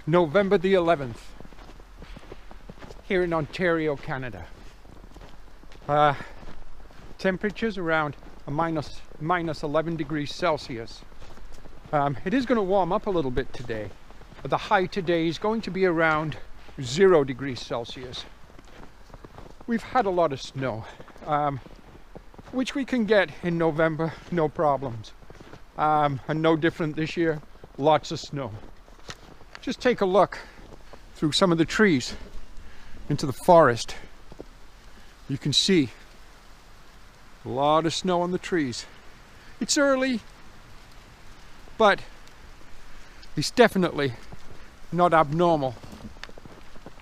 November the 11th, here in Ontario, Canada. Temperatures around a minus 11 degrees Celsius. It is going to warm up a little bit today. The high today is going to be around 0 degrees Celsius. We've had a lot of snow, which we can get in November, no problems. And no different this year, lots of snow. Just take a look through some of the trees into the forest. You can see a lot of snow on the trees. It's early, but it's definitely not abnormal.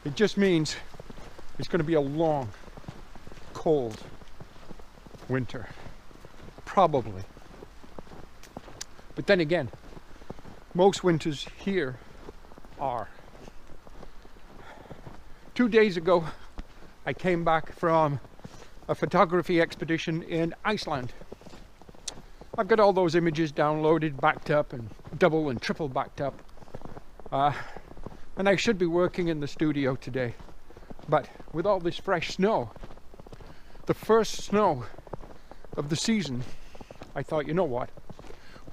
It just means it's going to be a long, cold winter, probably. But then again, most winters here are. 2 days ago, I came back from a photography expedition in Iceland. I've got all those images downloaded, backed up, and double and triple backed up. And I should be working in the studio today. But with all this fresh snow, the first snow of the season, I thought, you know what?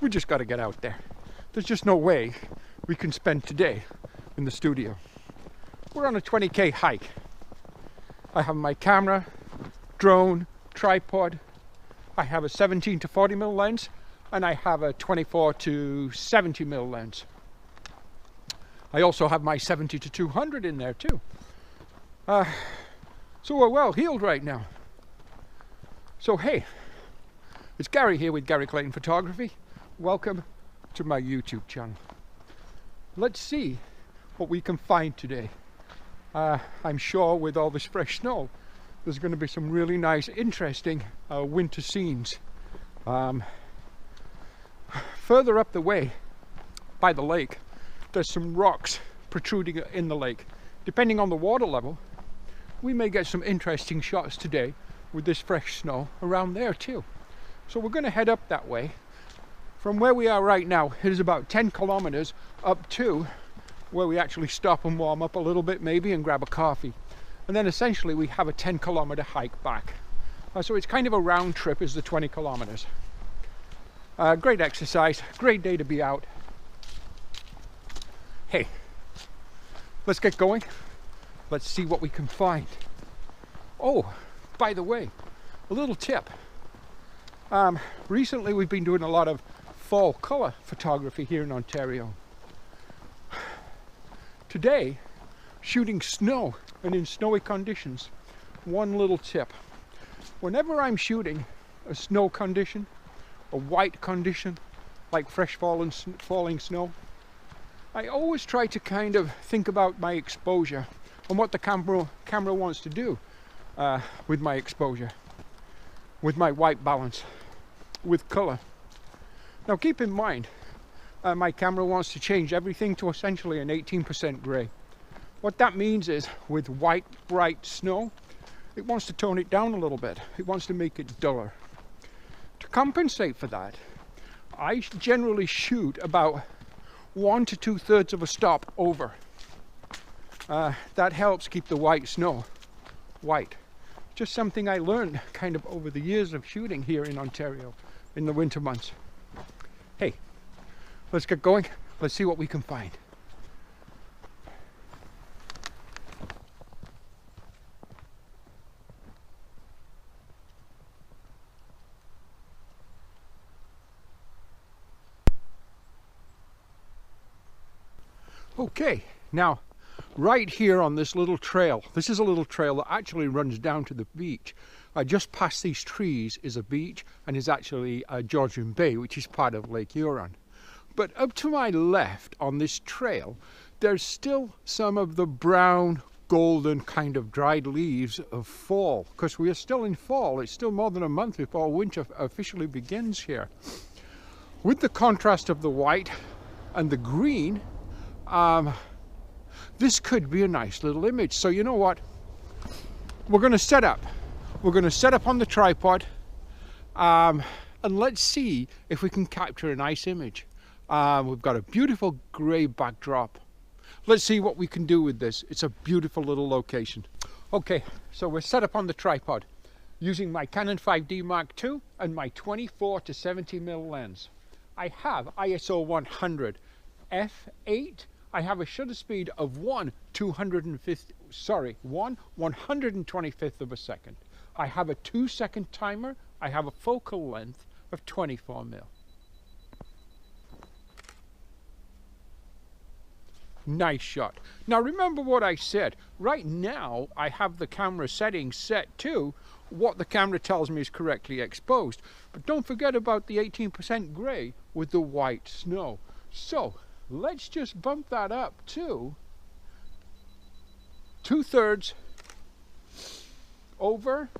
We just got to get out there. There's just no way we can spend today in the studio. We're on a 20k hike. I have my camera, drone, tripod. I have a 17 to 40mm lens, and I have a 24 to 70mm lens. I also have my 70 to 200 in there too. So we're well heeled right now. So hey, it's Gary here with Gary Clayton Photography. Welcome to my YouTube channel. Let's see what we can find today. I'm sure with all this fresh snow, there's going to be some really nice, interesting winter scenes. Further up the way, by the lake, there's some rocks protruding in the lake. Depending on the water level, we may get some interesting shots today with this fresh snow around there too. So we're going to head up that way. From where we are right now, it is about 10 kilometers up to where we actually stop and warm up a little bit maybe and grab a coffee. And then essentially we have a 10-kilometer hike back. So it's kind of a round trip is the 20 kilometers. Great exercise, great day to be out. Hey, let's get going. Let's see what we can find. Oh, by the way, a little tip. Recently we've been doing a lot of fall color photography here in Ontario. Today, shooting snow and in snowy conditions. One little tip. Whenever I'm shooting a snow condition, a white condition, like fresh falling snow, I always try to kind of think about my exposure and what the camera wants to do with my exposure, with my white balance, with color. Now keep in mind, my camera wants to change everything to essentially an 18% gray. What that means is with white, bright snow, it wants to tone it down a little bit. It wants to make it duller. To compensate for that, I generally shoot about 1 to 2/3 of a stop over. That helps keep the white snow white. Just something I learned kind of over the years of shooting here in Ontario in the winter months. Hey, let's get going. Let's see what we can find. Okay, now right here on this little trail, this is a little trail that actually runs down to the beach. Just past these trees is a beach and is actually Georgian Bay, which is part of Lake Huron. But up to my left on this trail, there's still some of the brown, golden kind of dried leaves of fall, because we are still in fall. It's still more than a month before winter officially begins here. With the contrast of the white and the green, this could be a nice little image. So you know what? We're going to set up. We're going to set up on the tripod, and let's see if we can capture a nice image. We've got a beautiful grey backdrop. Let's see what we can do with this. It's a beautiful little location. Okay, so we're set up on the tripod using my Canon 5D Mark II and my 24 to 70mm lens. I have ISO 100 f8. I have a shutter speed of 1/125th of a second. I have a 2-second timer. I have a focal length of 24mm. Nice shot. Now remember what I said. Right now I have the camera settings set to what the camera tells me is correctly exposed. But don't forget about the 18% gray with the white snow. So let's just bump that up to 2/3 over.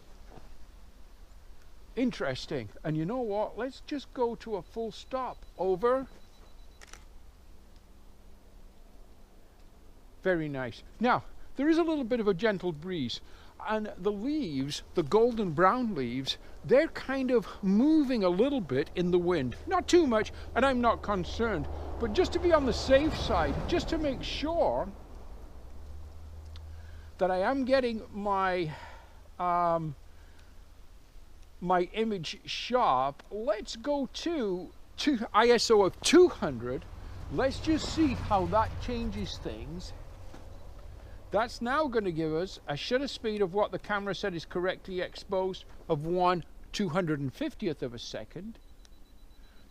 Interesting. And you know what? Let's just go to a full stop over. Very nice. Now, there is a little bit of a gentle breeze, and the leaves, the golden brown leaves, they're kind of moving a little bit in the wind. Not too much, and I'm not concerned, but just to be on the safe side, just to make sure that I am getting my my image sharp, let's go to ISO of 200. Let's just see how that changes things. That's now going to give us a shutter speed of what the camera said is correctly exposed of 1/250th of a second.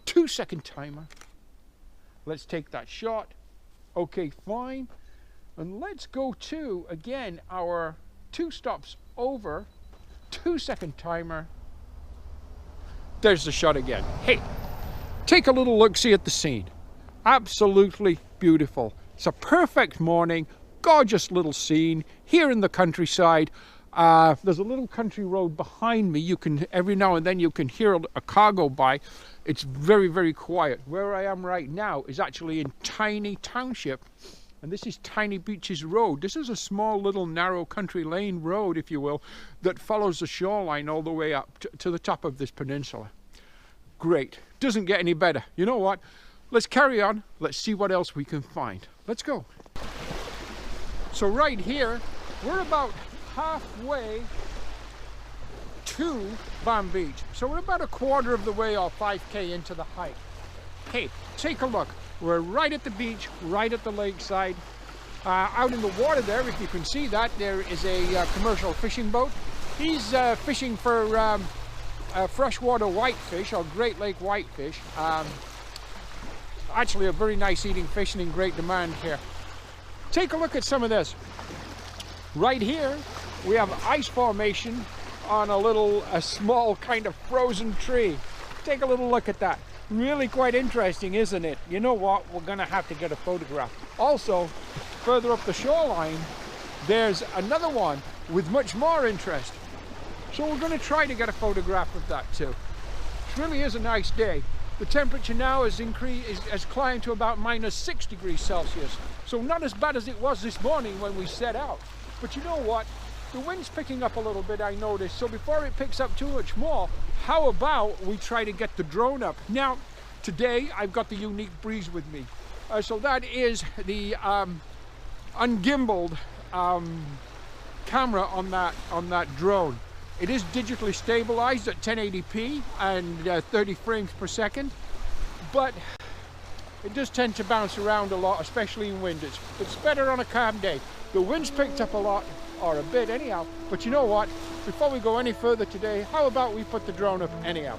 2-second timer. Let's take that shot. Okay, fine. And let's go to, again, our 2 stops over. 2-second timer. There's the shot again. Hey, take a little look-see at the scene. Absolutely beautiful. It's a perfect morning. Gorgeous little scene here in the countryside. There's a little country road behind me. You can, every now and then you can hear a car go by. It's very, very quiet. Where I am right now is actually in Tiny Township, and this is Tiny Beaches Road. This is a small little narrow country lane road, if you will, that follows the shoreline all the way up to the top of this peninsula. Great. Doesn't get any better. You know what? Let's carry on. Let's see what else we can find. Let's go. So right here, we're about halfway to Balm Beach. So we're about a quarter of the way, or 5K into the hike. Hey, take a look. We're right at the beach, right at the lakeside. Out in the water there, if you can see that, there is a commercial fishing boat. He's fishing for freshwater whitefish, or Great Lake whitefish. Actually a very nice eating fish and in great demand here. Take a look at some of this. Right here we have ice formation on a small kind of frozen tree. Take a little look at that. Really quite interesting, isn't it? You know what? We're gonna have to get a photograph. Also, further up the shoreline, there's another one with much more interest. So we're gonna try to get a photograph of that too. It really is a nice day. The temperature now has climbed to about -6 degrees Celsius. So not as bad as it was this morning when we set out. But you know what? The wind's picking up a little bit, I noticed. So before it picks up too much more, how about we try to get the drone up? Now, today I've got the Unique Breeze with me. So that is the ungimbaled camera on that drone. It is digitally stabilized at 1080p and 30 frames per second, but it does tend to bounce around a lot, especially in wind. It's better on a calm day. The wind's picked up a lot, or a bit anyhow, but you know what? Before we go any further today, how about we put the drone up anyhow?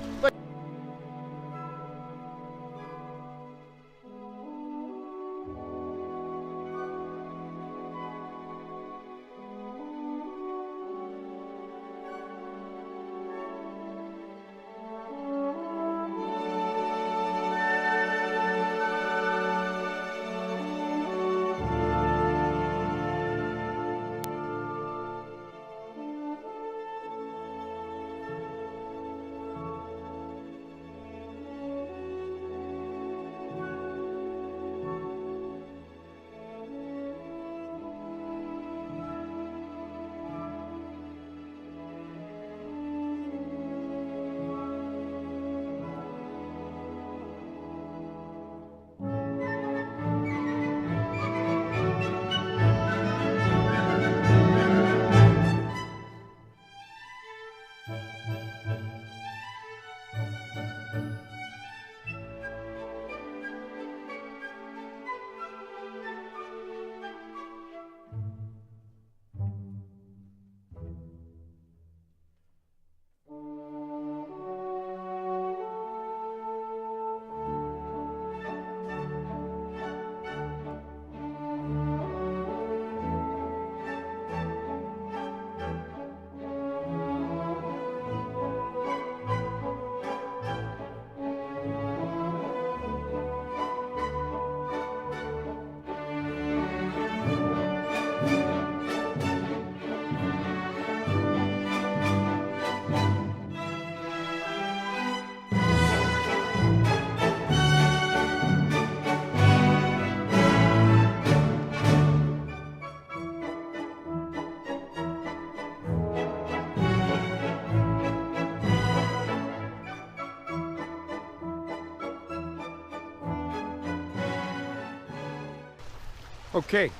Okay,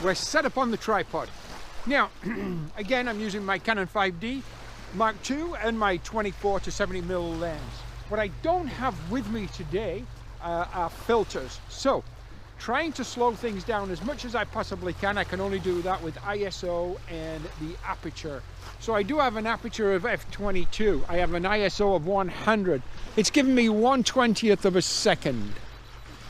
we're set up on the tripod. Now, again, I'm using my Canon 5D Mark II and my 24 to 70mm lens. What I don't have with me today are filters. So, trying to slow things down as much as I possibly can, I can only do that with ISO and the aperture. So I do have an aperture of f/22. I have an ISO of 100. It's giving me 1/20th of a second.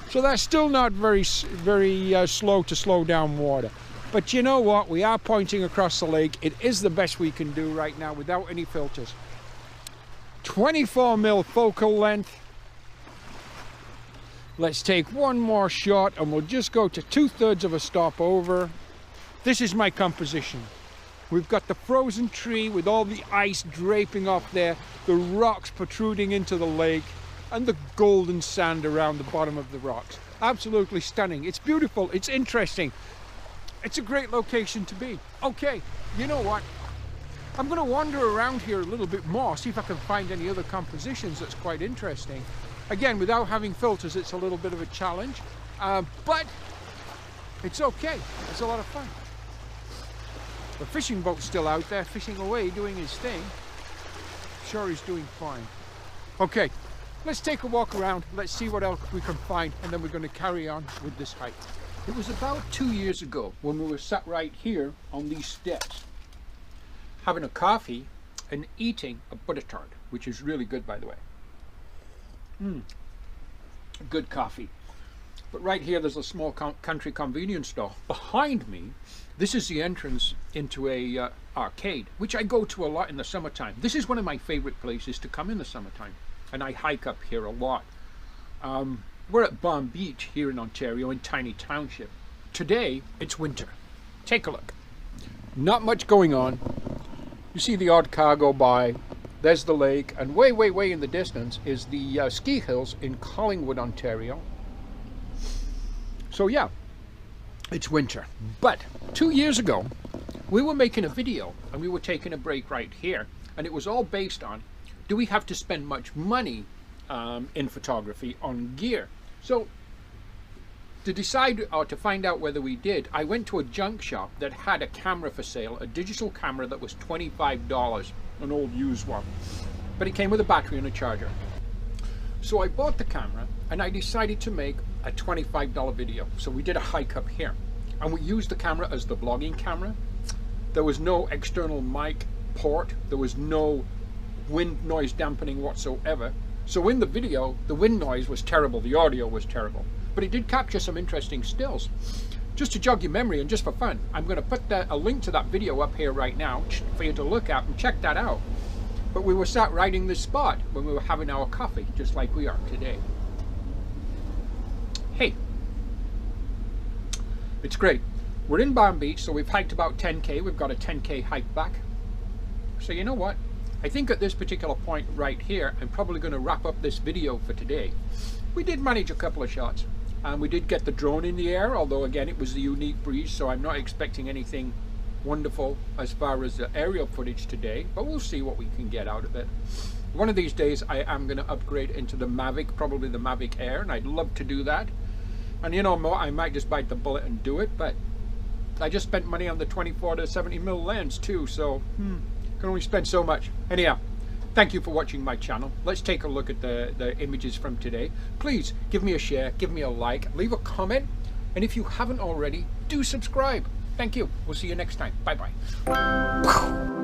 So that's still not very slow to slow down water. But you know what? We are pointing across the lake. It is the best we can do right now without any filters. 24mm focal length. Let's take one more shot and we'll just go to 2/3 of a stop over. This is my composition. We've got the frozen tree with all the ice draping off there, the rocks protruding into the lake, and the golden sand around the bottom of the rocks. Absolutely stunning. It's beautiful. It's interesting. It's a great location to be. Okay, you know what? I'm going to wander around here a little bit more, see if I can find any other compositions that's quite interesting. Again, without having filters, it's a little bit of a challenge, but it's okay. It's a lot of fun. The fishing boat's still out there, fishing away, doing his thing. Sure, he's doing fine. Okay, let's take a walk around. Let's see what else we can find, and then we're going to carry on with this hike. It was about 2 years ago when we were sat right here on these steps, having a coffee and eating a butter tart, which is really good, by the way. Good coffee. But right here there's a small country convenience store. Behind me, this is the entrance into a arcade, which I go to a lot in the summertime. This is one of my favorite places to come in the summertime, and I hike up here a lot. We're at Balm Beach here in Ontario in Tiny Township. Today it's winter. Take a look. Not much going on. You see the odd car go by. There's the lake, and way in the distance is the ski hills in Collingwood, Ontario. So yeah, it's winter. But 2 years ago, we were making a video and we were taking a break right here, and it was all based on, do we have to spend much money in photography on gear? So to decide or to find out whether we did, I went to a junk shop that had a camera for sale, a digital camera that was $25, an old used one, but it came with a battery and a charger. So I bought the camera and I decided to make a $25 video. So we did a hike up here and we used the camera as the vlogging camera. There was no external mic port, there was no wind noise dampening whatsoever. So in the video, the wind noise was terrible, the audio was terrible, but it did capture some interesting stills. Just to jog your memory and just for fun, I'm going to put a link to that video up here right now for you to look at and check that out. But we were sat right in this spot when we were having our coffee, just like we are today. Hey, it's great. We're in Balm Beach, so we've hiked about 10K. We've got a 10K hike back. So you know what? I think at this particular point right here, I'm probably going to wrap up this video for today. We did manage a couple of shots. And we did get the drone in the air, although again it was the unique breeze, so I'm not expecting anything wonderful as far as the aerial footage today, but we'll see what we can get out of it. One of these days I am going to upgrade into the Mavic, probably the Mavic Air, and I'd love to do that. And you know, I might just bite the bullet and do it, but I just spent money on the 24 to 70mm lens too, so can only spend so much. Anyhow, thank you for watching my channel. Let's take a look at the images from today. Please give me a share, give me a like, leave a comment, and if you haven't already, do subscribe. Thank you. We'll see you next time. Bye-bye.